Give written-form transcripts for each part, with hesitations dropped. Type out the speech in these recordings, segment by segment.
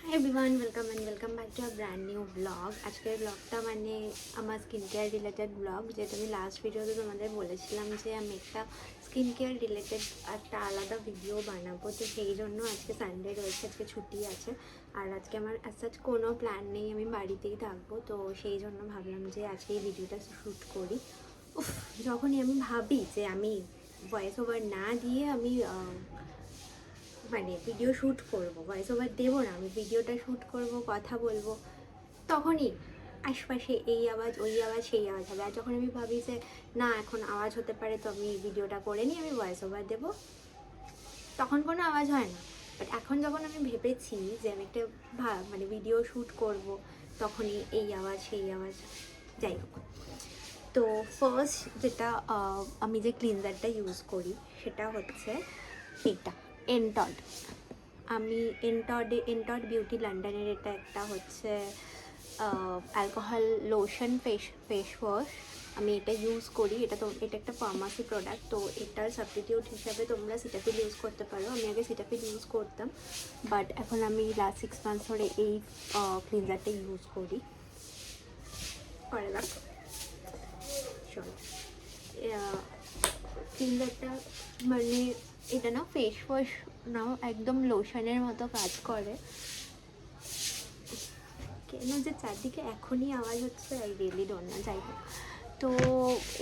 Hi everyone, welcome back to a brand new blog. আজকের ব্লগটা মানে আমার স্কিন কেয়ার রিলেটেড ব্লগ, যেটা আমি লাস্ট ভিডিওতে তোমাদের বলেছিলাম যে আমি একটা স্কিন কেয়ার রিলেটেড একটা আলাদা ভিডিও বানাবো। তো সেই জন্য আজকে সানডে রয়েছে, আজকে ছুটি আছে, আর আজকে আমার অ্যাজ কোনো প্ল্যান নেই, আমি বাড়িতেই থাকবো। তো সেই জন্য ভাবলাম যে আজকে এই ভিডিওটা শ্যুট করি। যখনই আমি ভাবি যে আমি ভয়েস ওভার না দিয়ে আমি মানে ভিডিও শ্যুট করবো, ভয়েস ওভার দেবো না, আমি ভিডিওটা শ্যুট করব, কথা বলবো, তখনই আশপাশে এই আওয়াজ ওই আওয়াজ সেই আওয়াজ হবে। আর যখন আমি ভাবি যে না এখন আওয়াজ হতে পারে, তো আমি ভিডিওটা করে নিই, আমি ভয়েস ওভার দেবো, তখন কোনো আওয়াজ হয় না। বাট এখন যখন আমি ভেবেছি যে আমি একটা মানে ভিডিও শ্যুট করব, তখনই এই আওয়াজ সেই আওয়াজ। যাই হোক, তো ফার্স্ট যেটা আমি যে ক্লিনজারটা ইউজ করি সেটা হচ্ছে এইটা, এনটড। আমি এনটড বিউটি লন্ডনের এটা একটা হচ্ছে অ্যালকোহল লোশন ফেস ওয়াশ। আমি এটা ইউজ করি, এটা একটা ফার্মাসি প্রোডাক্ট। তো এটার সাবস্টিটিউট হিসাবে তোমরা সিটাফিল ইউজ করতে পারো। আমি আগে সিটাফিল ইউজ করতাম, বাট এখন আমি লাস্ট 6 মান্থস ধরে এই ক্লিনজারটা ইউজ করি। করে রাখ চলো, ক্লিনজারটা মানে এটা না ফেস ওয়াশ না, একদম লোশনের মতো কাজ করে। কেন যে চারদিকে এখনই আওয়াজ হচ্ছে, আই রিয়েলি ডোন্ট নো। যাই হোক, তো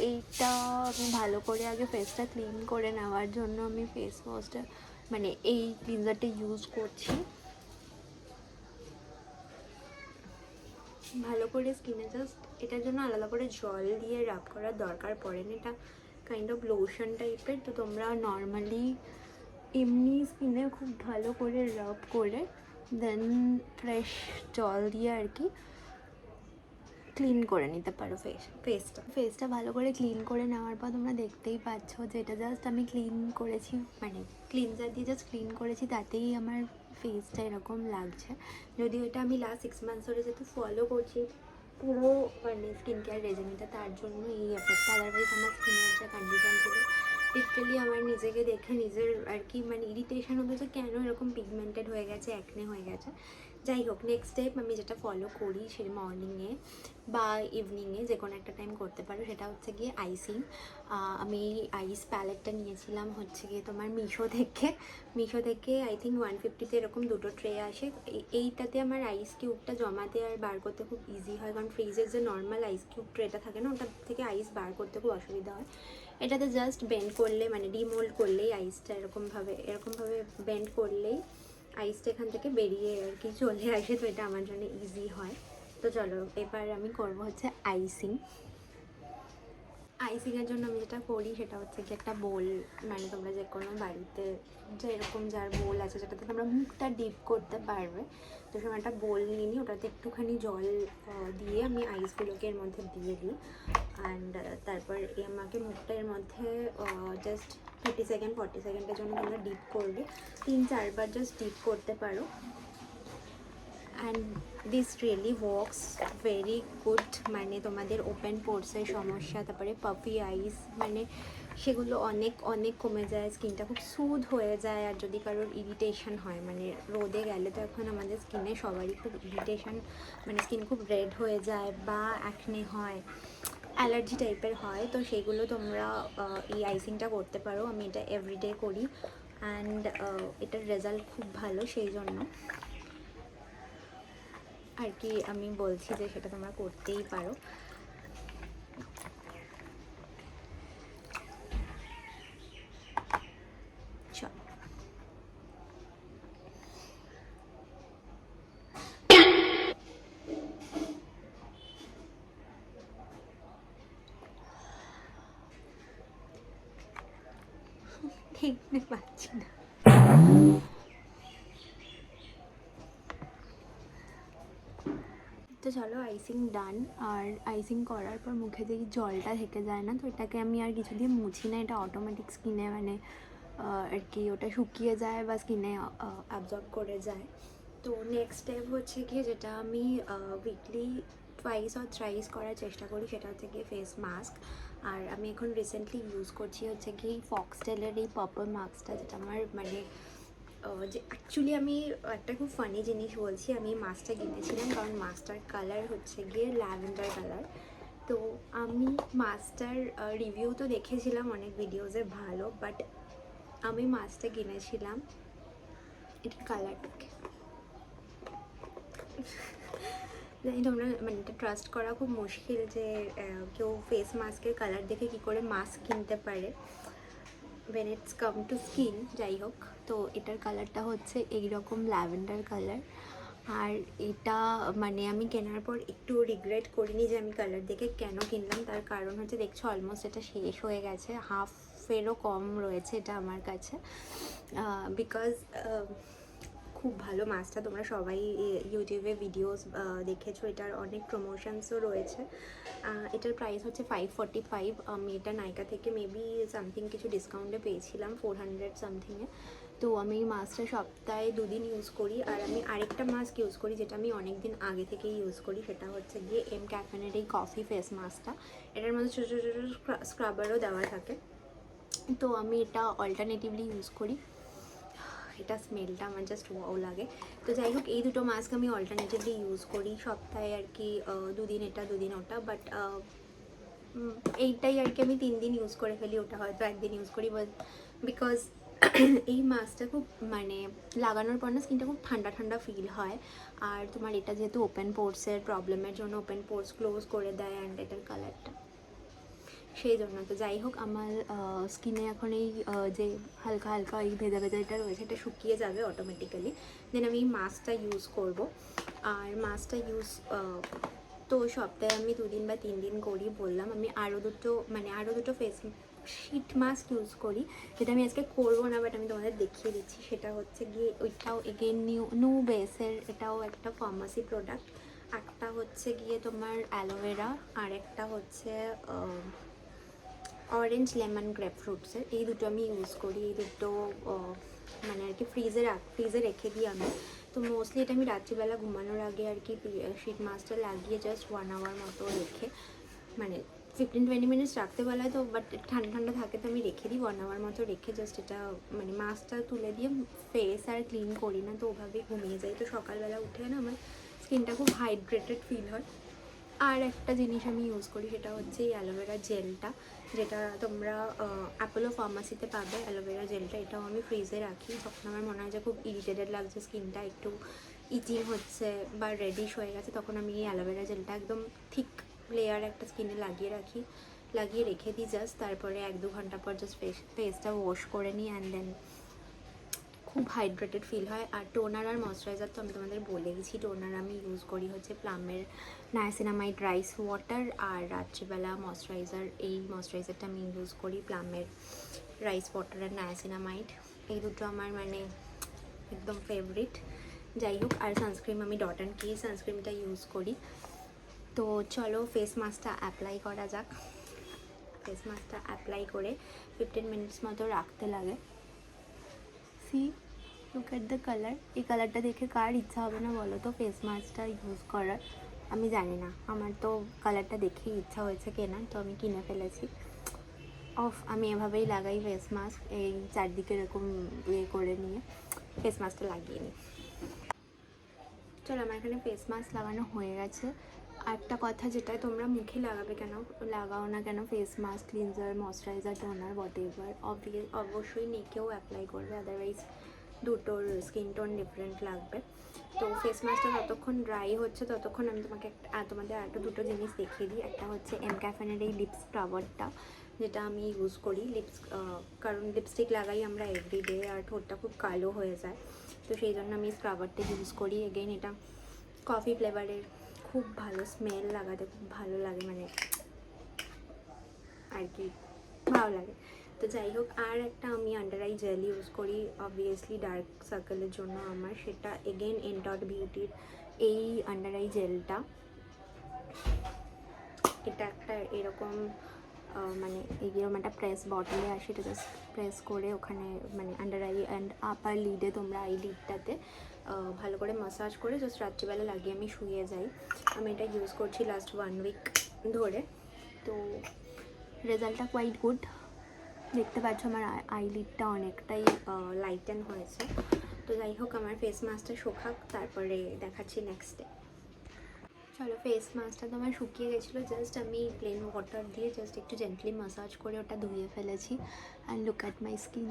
এইটা আমি ভালো করে আগে ফেসটা ক্লিন করে নেওয়ার জন্য আমি ফেস ওয়াশটা মানে এই ক্লিনজারটা ইউজ করছি। ভালো করে স্কিনে জাস্ট এটার জন্য আলাদা করে জল দিয়ে রাব করার দরকার পড়ে না, এটা কাইন্ড অফ লোশন টাইপের। তো তোমরা নর্মালি এমনি স্কিনে খুব ভালো করে রাব করে দেন ফ্রেশ জল দিয়ে আর কি ক্লিন করে নিতে পারো ফেসটা ভালো করে ক্লিন করে নেওয়ার পর তোমরা দেখতেই পাচ্ছ যে এটা জাস্ট আমি ক্লিন করেছি, মানে ক্লিনজার দিয়ে জাস্ট ক্লিন করেছি, তাতেই আমার ফেসটা এরকম লাগছে। যদিও এটা আমি লাস্ট 6 মান্থস ধরে যেহেতু ফলো করছি পুরো মানে স্কিন কেয়ার রেজিমেন্টটা, তার জন্য এই এফেক্টটা। আদারওয়াইজ আমার স্কিনের যে কন্ডিশন ছিল, লিটারালি আমার নিজেকে দেখে নিজের আর কি মানে ইরিটেশন হতো যে কেন এরকম পিগমেন্টেড হয়ে গেছে, অ্যাকনে হয়ে গেছে। যাই হোক, নেক্সট স্টেপ আমি যেটা ফলো করি সে মর্নিংয়ে বা ইভিনিংয়ে যে কোনো একটা টাইম করতে পারো, সেটা হচ্ছে গিয়ে আইসিং। আমি আইস প্যালেটটা নিয়েছিলাম হচ্ছে গিয়ে তোমার মিশো থেকে আই থিঙ্ক 150-তে এরকম দুটো ট্রে আসে। এইটাতে আমার আইস কিউবটা জমাতে আর বার করতে খুব ইজি হয়, কারণ ফ্রিজের যে নর্মাল আইস কিউব ট্রেটা থাকে না, ওটা থেকে আইস বার করতে খুব অসুবিধা হয়। এটাতে জাস্ট বেন্ড করলে মানে ডিমোল্ড করলেই আইসটা এরকমভাবে বেন্ড করলেই আইসটা এখান থেকে বেরিয়ে আর কি চলে আসে। তো এটা আমার জন্য ইজি হয়। তো চলো এবার আমি করবো হচ্ছে আইসিংয়ের জন্য আমি যেটা করি সেটা হচ্ছে কি একটা বোল, মানে তোমরা যে কোনো বাড়িতে যে এরকম যার বোল আছে যেটাতে তোমরা মুখটা ডিপ করতে পারবে, তো সেরকম একটা বোল নিয়ে নিই, ওটাতে একটুখানি জল দিয়ে আমি আইসগুলোকে এর মধ্যে দিয়ে দিই। অ্যান্ড তারপর আমাকে মুখটা এর মধ্যে জাস্ট 40 সেকেন্ডের জন্য তোমরা ডিপ করবে, 3-4 বার জাস্ট ডিপ করতে পারো। And this really works very good, মানে তোমাদের ওপেন পোর্সের সমস্যা, তারপরে পাফি আইস মানে সেগুলো অনেক অনেক কমে যায়, স্কিনটা খুব স্মুথ হয়ে যায়। আর যদি কারোর ইরিটেশন হয়, মানে রোদে গেলে তো এখন আমাদের স্কিনে সবারই খুব ইরিটেশন, মানে স্কিন খুব রেড হয়ে যায় বা অ্যাকনে হয়, অ্যালার্জি টাইপের হয়, তো সেইগুলো তোমরা এই আইসিংটা করতে পারো। আমি এটা এভরিডে করি অ্যান্ড এটার রেজাল্ট খুব ভালো, সেই জন্য আর কি আমি বলছি যে সেটা তোমরা করতেই পারো। চলো দেখতে পাচ্ছি না। তো চলো আইসিং ডান। আর আইসিং করার পর মুখে যেই জলটা থেকে যায় না, তো এটাকে আমি আর কিছু দিয়ে মুছি না, এটা অটোমেটিক স্কিনে মানে আর কি ওটা শুকিয়ে যায় বা স্কিনে অ্যাবজর্ব করে যায়। তো নেক্সট স্টেপ হচ্ছে গিয়ে যেটা আমি উইকলি টুয়াইস অর থ্রাইস করার চেষ্টা করি, সেটা হচ্ছে গিয়ে ফেস মাস্ক। আর আমি এখন রিসেন্টলি ইউজ করছি হচ্ছে কি ফক্সটেলের এই পার্পল মাস্কটা, যেটা আমার মানে যে অ্যাকচুয়ালি আমি একটা খুব ফানি জিনিস বলছি, আমি মাস্কটা কিনেছিলাম কারণ মাস্কটার কালার হচ্ছে গিয়ে ল্যাভেন্ডার কালার। তো আমি মাস্কটার রিভিউ তো দেখেছিলাম অনেক ভিডিওসে ভালো, বাট আমি মাস্কটা কিনেছিলাম এটার কালার দেখে। জানি তোমরা মানে এটা ট্রাস্ট করা খুব মুশকিল যে কেউ ফেস মাস্কের কালার দেখে কী করে মাস্ক কিনতে পারে when it's come to skin। যাই হোক, তো এটার কালারটা হচ্ছে এইরকম ল্যাভেন্ডার কালার। আর এটা মানে আমি কেনার পর একটু রিগ্রেট করিনি যে আমি কালার দেখে কেন কিনলাম। তার কারণ হচ্ছে দেখছো অলমোস্ট এটা শেষ হয়ে গেছে, হাফেরও কম রয়েছে এটা আমার কাছে। বিকজ খুব ভালো মাছটা, তোমরা সবাই ইউটিউবে ভিডিওস দেখেছো, এটার অনেক প্রমোশনসও রয়েছে। এটার প্রাইস হচ্ছে 545। আমি এটা নাইকা থেকে মেবি সামথিং কিছু ডিসকাউন্টে পেয়েছিলাম 400 সামথিংয়ে। তো আমি এই মাস্কটা সপ্তাহে 2 দিন ইউজ করি। আর আমি আরেকটা মাস্ক ইউজ করি যেটা আমি অনেক দিন আগে থেকেই ইউজ করি, সেটা হচ্ছে গিয়ে এম ক্যাফেনের এই কফি ফেস মাস্কটা। এটার মধ্যে ছোটো ছোটো ছোটো স্ক্রাবারও দেওয়া থাকে। তো আমি এটা অল্টারনেটিভলি ইউজ করি। এটা স্মেলটা আমার জাস্ট ওয়াও লাগে। তো যাই হোক, এই দুটো মাস্ক আমি অল্টারনেটিভলি ইউজ করি সপ্তাহে আর কি, 2 দিন এটা 2 দিন ওটা। বাট এইটাই আর কি আমি 3 দিন ইউজ করে ফেলি, ওটা হয়তো 1 দিন ইউজ করি। বিকজ এই মাস্কটা খুব মানে লাগানোর পর না স্কিনটা খুব ঠান্ডা ঠান্ডা ফিল হয়। আর তোমার এটা যেহেতু ওপেন পোর্সের প্রবলেমের জন্য ওপেন পোর্স ক্লোজ করে দেয়, অ্যান্ড এটার কালারটা সেই জন্য। তো যাই হোক, আমার স্কিনে এখন এই যে হালকা হালকা এই ভেজা ভেজা এটা রয়েছে, এটা শুকিয়ে যাবে অটোমেটিক্যালি। দেন আমি এই মাস্কটা ইউজ করব। আর মাস্কটা ইউজ তো সপ্তাহে আমি 2 দিন বা 3 দিন করি বললাম। আমি আরও দুটো ফেস শিট মাস্ক ইউজ করি, যেটা আমি আজকে করবো না, বাট আমি তোমাদের দেখিয়ে দিচ্ছি। সেটা হচ্ছে গিয়ে ওইটাও এগেন নিউ বেসের, এটাও একটা ফার্মাসি প্রোডাক্ট। একটা হচ্ছে গিয়ে তোমার অ্যালোভেরা, আর একটা হচ্ছে অরেঞ্জ লেমন গ্রেপ ফ্রুটসের। এই দুটো আমি ইউজ করি। এই দুটো মানে আর কি ফ্রিজে রেখে দিই আমি। তো মোস্টলি এটা আমি রাত্রিবেলা ঘুমানোর আগে আর কি শীট মাস্কটা লাগিয়ে জাস্ট 1 আওয়ার মতো রেখে, মানে 15-20 মিনিটস রাখতে বলা হয় তো, বাট ঠান্ডা ঠান্ডা থাকে তো আমি রেখে দিই 1 আওয়ার মতো রেখে জাস্ট এটা মানে মাস্কটা তুলে দিয়ে ফেস আর ক্লিন করি না, তো ওভাবেই ঘুমিয়ে যাই। তো সকালবেলা উঠে না আমার স্কিনটা খুব হাইড্রেটেড ফিল হয়। আর একটা জিনিস আমি ইউজ করি, সেটা হচ্ছে এই অ্যালোভেরা জেলটা, যেটা তোমরা অ্যাপোলো ফার্মাসিতে পাবে। অ্যালোভেরা জেলটা এটাও আমি ফ্রিজে রাখি। যখন আমার মনে হয় যে খুব ইরিটেটেড লাগছে, স্কিনটা একটু ইচিং হচ্ছে বা রেডিশ হয়ে গেছে, তখন আমি এই অ্যালোভেরা জেলটা একদম থিক লেয়ার একটা স্কিনে লাগিয়ে রেখে দিই জাস্ট। তারপরে 1-2 ঘন্টা পর জাস্ট ফেসটা ওয়াশ করে নিই, অ্যান্ড দেন খুব হাইড্রেটেড ফিল হয়। আর টোনার আর ময়শ্চারাইজার তো আমি তোমাদের বলে গেছি। টোনার আমি ইউজ করি হচ্ছে প্লামের নায়াসিনামাইড রাইস ওয়াটার, আর রাত্রিবেলা ময়শ্চারাইজার, এই ময়শ্চারাইজারটা আমি ইউজ করি প্লামের রাইস ওয়াটার আর নায়াসিনামাইড। এই দুটো আমার মানে একদম ফেভারিট। যাই হোক, আর সানস্ক্রিন আমি ডট অ্যান্ড কি সানস্ক্রিনটা ইউজ করি। তো চলো ফেস মাস্কটা অ্যাপ্লাই করা যাক। ফেস মাস্কটা অ্যাপ্লাই করে 15 মিনিটস মতো রাখতে লাগে। See look at the colour. এই কালারটা দেখে কার ইচ্ছা হবে না বলো তো ফেস মাস্কটা ইউজ করার? আমি জানি না, আমার তো কালারটা দেখেই ইচ্ছা হয়েছে কেনার, তো আমি কিনে ফেলেছি। আমি এভাবেই লাগাই ফেস মাস্ক, এই চারদিকে এরকম ইয়ে করে নিয়ে ফেস মাস্কটা লাগিয়ে নিই। চলো, আমার এখানে ফেস মাস্ক লাগানো হয়ে গেছে। একটা কথা, যেটা তোমরা মুখে লাগাও না কেন face mask, cleanser, moisturiser, toner, whatever, অবশ্যই নেকেও অ্যাপ্লাই করবে, আদারওয়াইজ দুটোর স্কিন টোন ডিফারেন্ট লাগবে। তো ফেস মাস্কটা যতক্ষণ ড্রাই হচ্ছে ততক্ষণ আমি তোমাদের আরেকটা দুটো জিনিস দেখিয়ে দিই। একটা হচ্ছে এম ক্যাফেনের এই লিপস স্ক্রাবারটা, যেটা আমি ইউজ করি কারণ লিপস্টিক লাগাই আমরা এভরিডে, আর ঠোঁটটা খুব কালো হয়ে যায়, তো সেই জন্য আমি স্ক্রাবারটা ইউজ করি। এগেইন এটা কফি ফ্লেভারের, খুব ভালো স্মেল, লাগাতে খুব ভালো লাগে, মানে আর কি ভালো লাগে। তো যাই হোক, আর একটা আমি আন্ডার আই জেল ইউজ করি অবভিয়াসলি ডার্ক সার্কেলের জন্য আমার, সেটা এগেন এনডট বিউটির এই আন্ডার আই জেলটা। এটা একটা এরকম মানে এরকম একটা প্রেস বটলে আসে, এটা জাস্ট প্রেস করে ওখানে মানে আন্ডার আই অ্যান্ড আপার লিডে, তোমরা আই লিডটাতে ভালো করে মাসাজ করে জাস্ট রাত্রিবেলা লাগিয়ে আমি শুয়ে যাই। আমি এটা ইউজ করছি লাস্ট 1 উইক ধরে। তো রেজাল্টটা কোয়াইট গুড। দেখতে পাচ্ছ আমার আইলিডটা অনেকটাই লাইটেন হয়েছে। তো যাই হোক, আমার ফেস মাস্কটা শোকাক, তারপরে দেখাচ্ছি নেক্সট ডে। চলো, ফেস মাস্কটা তো আমার শুকিয়ে গেছিলো, জাস্ট আমি প্লেন ওয়াটার দিয়ে জাস্ট একটু জেন্টলি ম্যাসাজ করে ওটা ধুয়ে ফেলেছি। And look at my skin,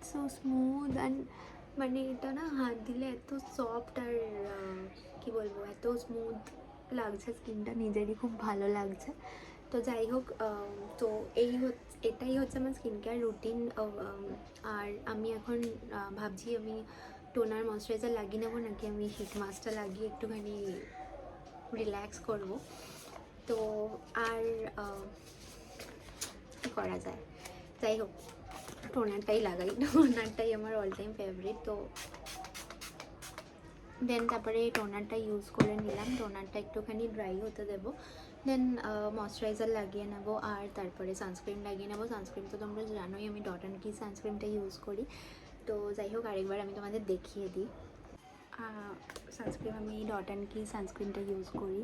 so smooth. And মানে এটা না হাত দিলে এত সফট আর কি বলবো, এত স্মুথ লাগছে স্কিনটা, নিজেরই খুব ভালো লাগছে। তো যাই হোক, তো এটাই হচ্ছে আমার স্কিন কেয়ার রুটিন। আর আমি এখন ভাবছি আমি টোনার ময়শ্চারাইজার লাগিয়ে নেবো নাকি আমি হিট মাস্কটা লাগিয়ে একটুখানি রিল্যাক্স করব। তো আর কী করা যায়, যাই হোক টোনারটাই লাগাই, টোনারটাই আমার অল টাইম ফেভারিট। তো দেন তারপরে টোনারটা ইউজ করে নিলাম, টোনারটা একটুখানি ড্রাই হতে দেবো, দেন ময়শ্চারাইজার লাগিয়ে নেবো, আর তারপরে সানস্ক্রিন লাগিয়ে নেবো। সানস্ক্রিন তো তোমরা জানোই আমি ডট অ্যান্ড কি সানস্ক্রিনটা ইউজ করি। তো যাই হোক, আরেকবার আমি তোমাদের দেখিয়ে দিই। সানস্ক্রিন আমি ডট অ্যান্ড কি সানস্ক্রিনটা ইউজ করি।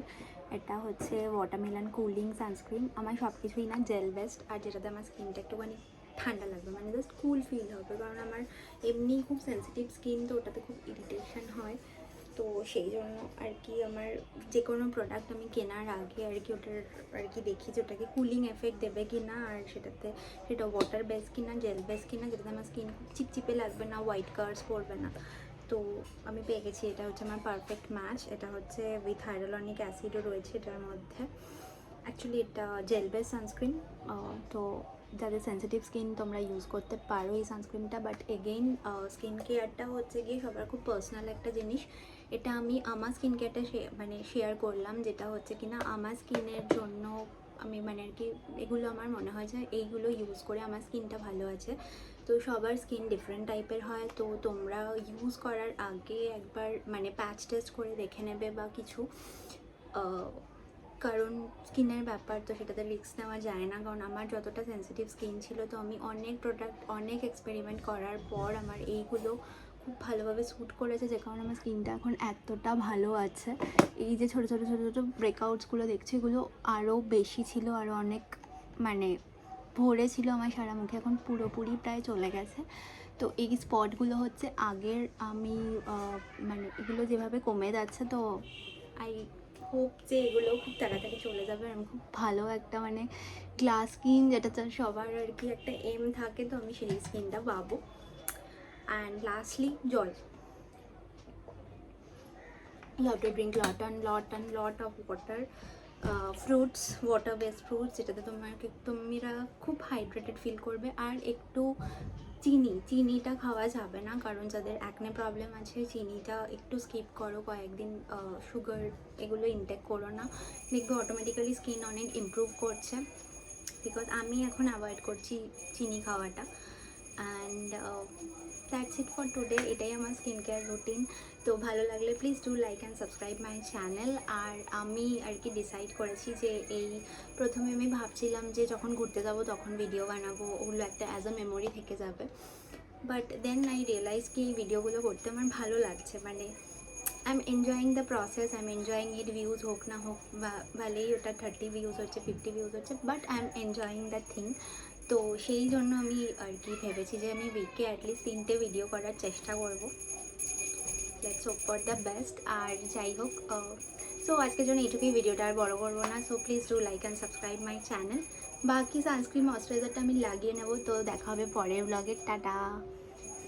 এটা হচ্ছে ওয়াটারমেলন কুলিং সানস্ক্রিন। আমার সব কিছুই না জেল বেস্ট, আর যেটাতে আমার স্কিনটা একটুখানি ঠান্ডা লাগবে, মানে জাস্ট কুল ফিল হবে, কারণ আমার এমনি খুব সেন্সিটিভ স্কিন, তো ওটাতে খুব ইরিটেশন হয়। তো সেই জন্য আর কি আমার যে কোনো প্রোডাক্ট আমি কেনার আগে আর কি ওটার আর কি দেখি যে ওটাকে কুলিং এফেক্ট দেবে কি না, আর সেটা ওয়াটার বেস কি না, জেল বেস কি না, যেটাতে আমার স্কিন খুব চিপচিপে লাগবে না, হোয়াইট কার্স পড়বে না। তো আমি পেয়ে গেছি, এটা হচ্ছে আমার পারফেক্ট ম্যাচ। এটা হচ্ছে উইথ হাইড্রোলনিক অ্যাসিডও রয়েছে এটার মধ্যে। অ্যাকচুয়ালি এটা জেল বেস সানস্ক্রিন, তো যাদের সেন্সিটিভ স্কিন তোমরা ইউজ করতে পারো এই সানস্ক্রিনটা। বাট এগেইন স্কিন কেয়ারটা হচ্ছে গিয়ে সবার খুব পার্সোনাল একটা জিনিস। এটা আমি আমার স্কিন কেয়ারটা শেয়ার করলাম, যেটা হচ্ছে কি না আমার স্কিনের জন্য আমি মানে আর কি এগুলো আমার মনে হয় যে এইগুলো ইউজ করে আমার স্কিনটা ভালো আছে। তো সবার স্কিন ডিফারেন্ট টাইপের হয়, তো তোমরা ইউজ করার আগে একবার মানে প্যাচ টেস্ট করে দেখে নেবে বা কিছু, কারণ স্কিনের ব্যাপার তো সেটাতে রিস্ক নেওয়া যায় না। কারণ আমার যতটা সেন্সিটিভ স্কিন ছিল, তো আমি অনেক প্রোডাক্ট অনেক এক্সপেরিমেন্ট করার পর আমার এইগুলো খুব ভালোভাবে স্যুট করেছে, যে কারণে আমার স্কিনটা এখন এতটা ভালো আছে। এই যে ছোটো ছোটো ছোটো ছোটো ব্রেকআউটসগুলো দেখছি, এগুলো আরও বেশি ছিল, আরও অনেক মানে ভরে ছিল আমার সারা মুখে, এখন পুরোপুরি প্রায় চলে গেছে। তো এই স্পটগুলো হচ্ছে আগের আমি মানে এগুলো যেভাবে কমে যাচ্ছে, তো আই হোপ যে এগুলো খুব তাড়াতাড়ি চলে যাবে। আমি খুব ভালো একটা মানে গ্লাস স্কিন, যেটা তো সবার আর কি একটা এম থাকে, তো আমি সেই স্কিনটা পাবো। অ্যান্ড লাস্টলি জল, you have to drink lot of water, fruits, water based fruits, যেটাতে তোমরা খুব হাইড্রেটেড ফিল করবে। আর একটু চিনিটা খাওয়া যাবে না, কারণ যাদের অ্যাকনে প্রবলেম আছে চিনিটা একটু স্কিপ করো কয়েকদিন, সুগার এগুলো ইনটেক করো না, দেখবে অটোমেটিক্যালি স্কিন অনেক ইমপ্রুভ করছে। বিকজ আমি এখন অ্যাভয়েড করছি চিনি খাওয়াটা। And that's it for today, এটাই আমার স্কিন কেয়ার রুটিন। তো ভালো লাগলে please do like and subscribe my channel. আর আমি আর কি ডিসাইড করেছি যে এই প্রথমে আমি ভাবছিলাম যে যখন ঘুরতে যাবো তখন ভিডিও বানাবো, ওগুলো একটা অ্যাজ আ মেমোরি থেকে যাবে। বাট দেন আই রিয়েলাইজ কি এই ভিডিওগুলো করতে আমার ভালো লাগছে, মানে I am enjoying the process, I am enjoying it. Views হোক না হোক, বা ভালোই ওটা 30 ভিউজ হচ্ছে, 50 ভিউজ হচ্ছে, but I am enjoying the thing. তো সেই জন্য আমি আর কি ভেবেছি যে আমি উইকে অ্যাটলিস্ট 3টে ভিডিও করার চেষ্টা করব। Let's hope for the best. আর যাই হোক, সো আজকের জন্য এইটুকুই, ভিডিওটা আর বড় করবো না। So please do like and subscribe my channel. বাকি সানস্ক্রিন ময়শ্চারাইজারটা আমি লাগিয়ে নেবো। তো দেখা হবে পরের ব্লগে, টাটা।